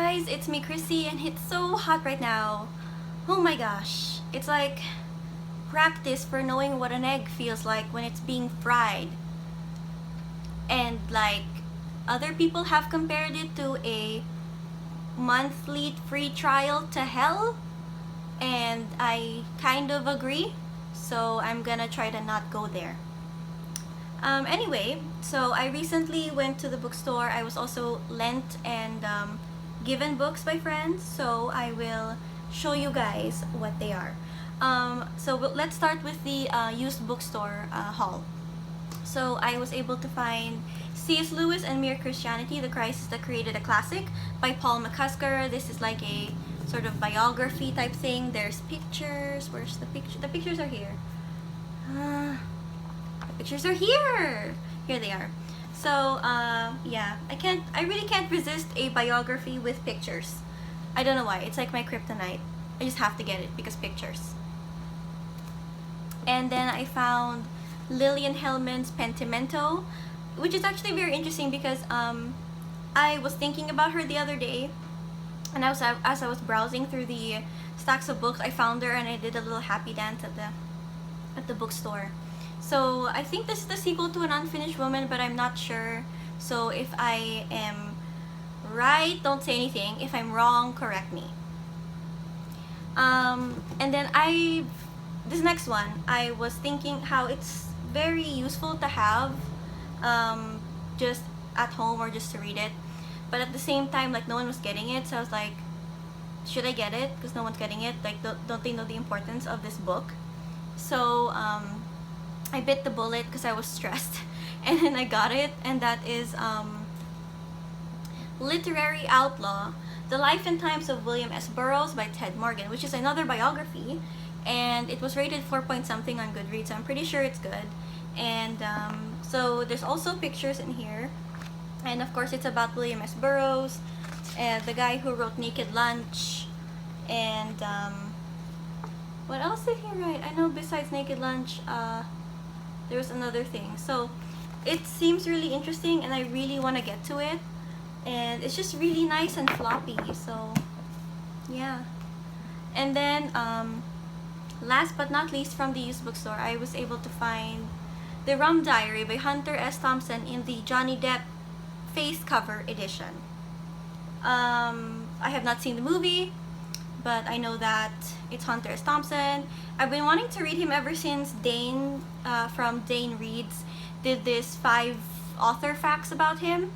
guys, it's me Chrissy and it's so hot right now. Oh my gosh, it's like practice for knowing what an egg feels like when it's being fried. And like other people have compared it to a monthly free trial to hell, and I kind of agree, so I'm gonna try to not go there. Anyway, so I recently went to the bookstore. I was also lent and given books by friends, so I will show you guys what they are. Let's start with the used bookstore haul. So I was able to find C.S. Lewis and Mere Christianity, The Crisis That Created a Classic by Paul McCusker. This is like a sort of biography type thing. There's pictures. Where's the picture? The pictures are here. Pictures are here. Here they are. So yeah, I really can't resist a biography with pictures. I don't know why. It's like my kryptonite. I just have to get it because pictures. And then I found Lillian Hellman's Pentimento, which is actually very interesting because I was thinking about her the other day, and as I was browsing through the stacks of books, I found her and I did a little happy dance at the bookstore. So I think this is the sequel to An Unfinished Woman, but I'm not sure. So if I am right, don't say anything. If I'm wrong, correct me. And then this next one, I was thinking how it's very useful to have just at home or just to read it. But at the same time, like no one was getting it, so I was like, should I get it? Because no one's getting it. Like, don't they know the importance of this book? So I bit the bullet because I was stressed, and then I got it, and that is Literary Outlaw, The Life and Times of William S. Burroughs by Ted Morgan, which is another biography, and it was rated 4 point something on Goodreads, so I'm pretty sure it's good. And so there's also pictures in here, and of course it's about William S. Burroughs, the guy who wrote Naked Lunch, and what else did he write? I know besides Naked Lunch, there was another thing. So it seems really interesting and I really want to get to it, and it's just really nice and floppy, so yeah. And then last but not least, from the used bookstore, I was able to find the Rum Diary by Hunter S. Thompson in the Johnny Depp face cover edition. I have not seen the movie, but I know that it's Hunter S. Thompson. I've been wanting to read him ever since Dane from Dane Reads did this 5 author facts about him,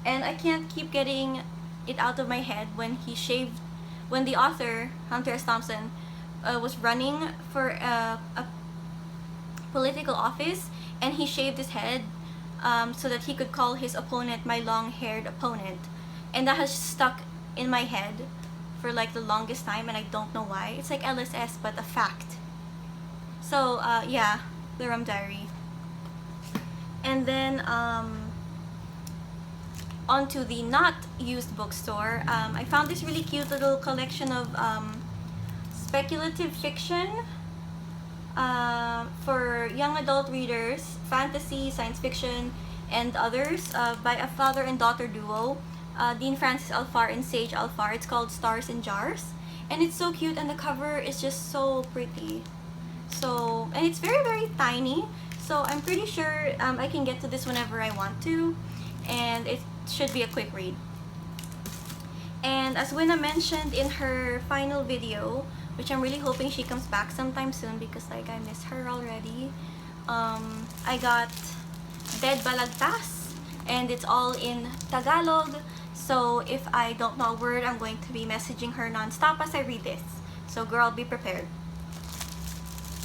and I can't keep getting it out of my head when the author, Hunter S. Thompson, was running for a political office, and he shaved his head so that he could call his opponent my long-haired opponent, and that has stuck in my head for like the longest time, and I don't know why. It's like LSS but a fact. So yeah, the Rum Diary. And then onto the not used bookstore, I found this really cute little collection of speculative fiction for young adult readers, fantasy, science fiction, and others, by a father and daughter duo, Dean Francis Alfar and Sage Alfar. It's called Stars in Jars, and it's so cute, and the cover is just so pretty. So, and it's very, very tiny, so I'm pretty sure I can get to this whenever I want to, and it should be a quick read. And as Winna mentioned in her final video, which I'm really hoping she comes back sometime soon because like I miss her already, I got Dead Balagtas, and it's all in Tagalog. So if I don't know a word, I'm going to be messaging her nonstop as I read this. So girl, be prepared.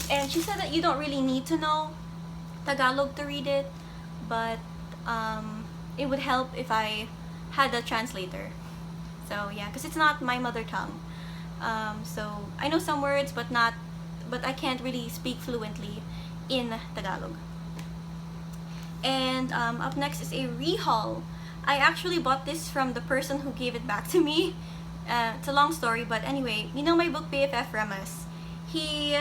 And she said that you don't really need to know Tagalog to read it, but it would help if I had a translator. So yeah, because it's not my mother tongue. So I know some words, but I can't really speak fluently in Tagalog. And up next is a Rehaul. I actually bought this from the person who gave it back to me. It's a long story, but anyway, you know my book BFF Remas. He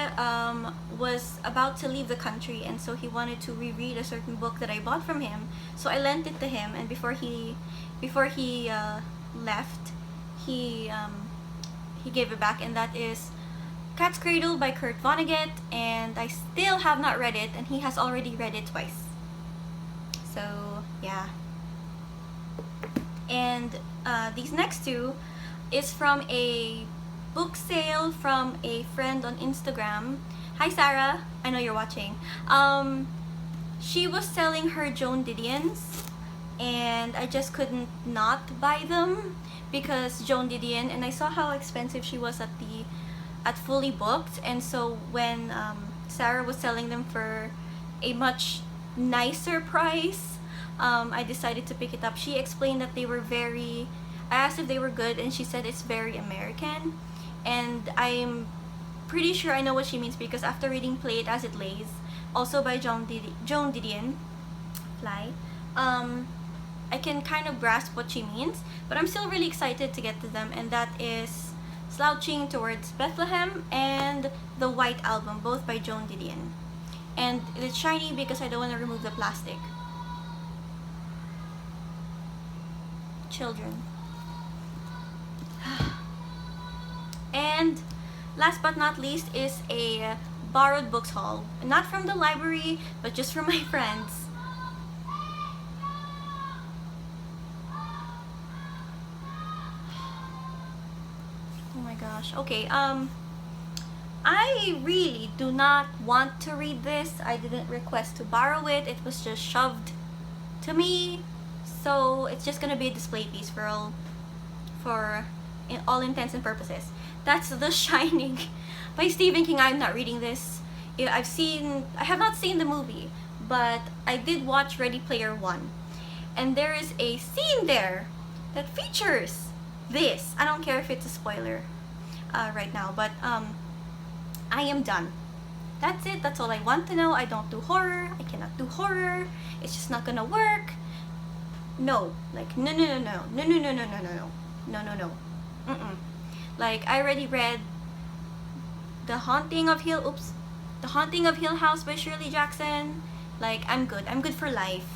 was about to leave the country, and so he wanted to reread a certain book that I bought from him. So I lent it to him, and before he left, he gave it back, and that is Cat's Cradle by Kurt Vonnegut, and I still have not read it, and he has already read it twice. So yeah. And these next two is from a book sale from a friend on Instagram. Hi Sarah, I know you're watching. She was selling her Joan Didion's, and I just couldn't not buy them because Joan Didion, and I saw how expensive she was at Fully Booked, and so when Sarah was selling them for a much nicer price, I decided to pick it up. She explained that they were I asked if they were good, and she said it's very American, and I'm pretty sure I know what she means because after reading Play It As It Lays, also by Joan Didion, I can kind of grasp what she means, but I'm still really excited to get to them, and that is Slouching Towards Bethlehem and The White Album, both by Joan Didion. And it's shiny because I don't want to remove the plastic. Children. And last but not least is a borrowed books haul. Not from the library, but just from my friends. Oh my gosh. Okay, I really do not want to read this. I didn't request to borrow it. It was just shoved to me. So it's just gonna be a display piece for all intents and purposes. That's The Shining by Stephen King. I'm not reading this. I have not seen the movie, but I did watch Ready Player One, and there is a scene there that features this. I don't care if it's a spoiler right now, but I am done. That's it. That's all I want to know. I don't do horror. I cannot do horror. It's just not gonna work. No, like no. Like I already read The Haunting of Hill House by Shirley Jackson. Like I'm good for life.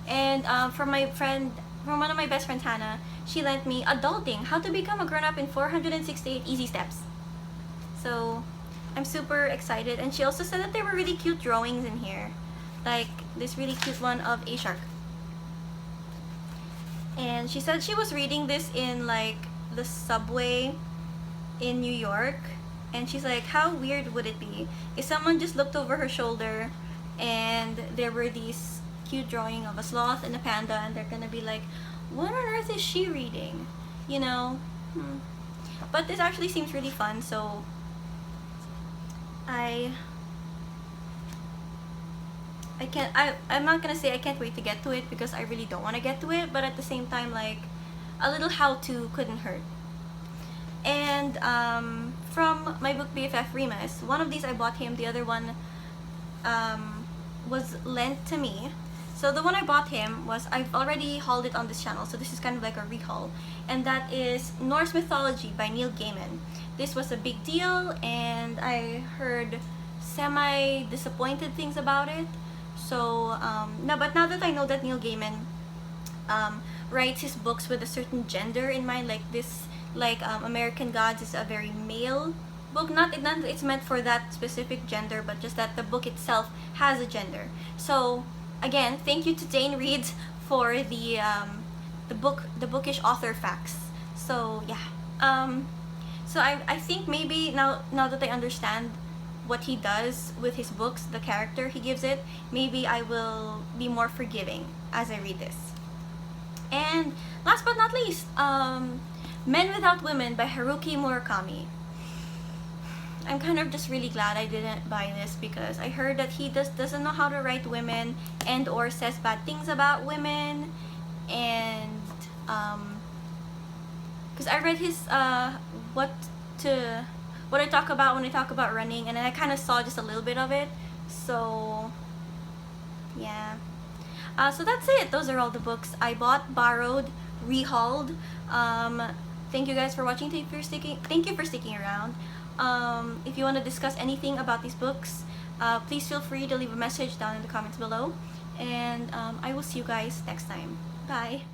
And from one of my best friends, Hannah, she lent me Adulting: How to Become a Grown-Up in 468 Easy Steps. So I'm super excited, and she also said that there were really cute drawings in here, like this really cute one of a shark. And she said she was reading this in like the subway in New York, and she's like, how weird would it be if someone just looked over her shoulder and there were these cute drawing of a sloth and a panda, and they're gonna be like, what on earth is she reading, you know? But this actually seems really fun, so I'm not gonna say I can't wait to get to it because I really don't want to get to it, but at the same time, like, a little how-to couldn't hurt. And from my book BFF Remus, one of these I bought him, the other one was lent to me. So the one I bought him was, I've already hauled it on this channel, so this is kind of like a rehaul, and that is Norse Mythology by Neil Gaiman. This was a big deal, and I heard semi-disappointed things about it. So, but now that I know that Neil Gaiman writes his books with a certain gender in mind, like this, like American Gods is a very male book. Not it's meant for that specific gender, but just that the book itself has a gender. So, again, thank you to Dane Reed for the bookish author facts. So yeah, so I think maybe now that I understand what he does with his books, the character he gives it, maybe I will be more forgiving as I read this. And last but not least, Men Without Women by Haruki Murakami. I'm kind of just really glad I didn't buy this because I heard that he doesn't know how to write women and or says bad things about women, and because I read his what I talk about when I talk about running, and then I kind of saw just a little bit of it. So yeah, so that's it. Those are all the books I bought, borrowed, rehauled. Thank you guys for watching. Thank you for sticking around. If you want to discuss anything about these books, please feel free to leave a message down in the comments below, and I will see you guys next time. Bye.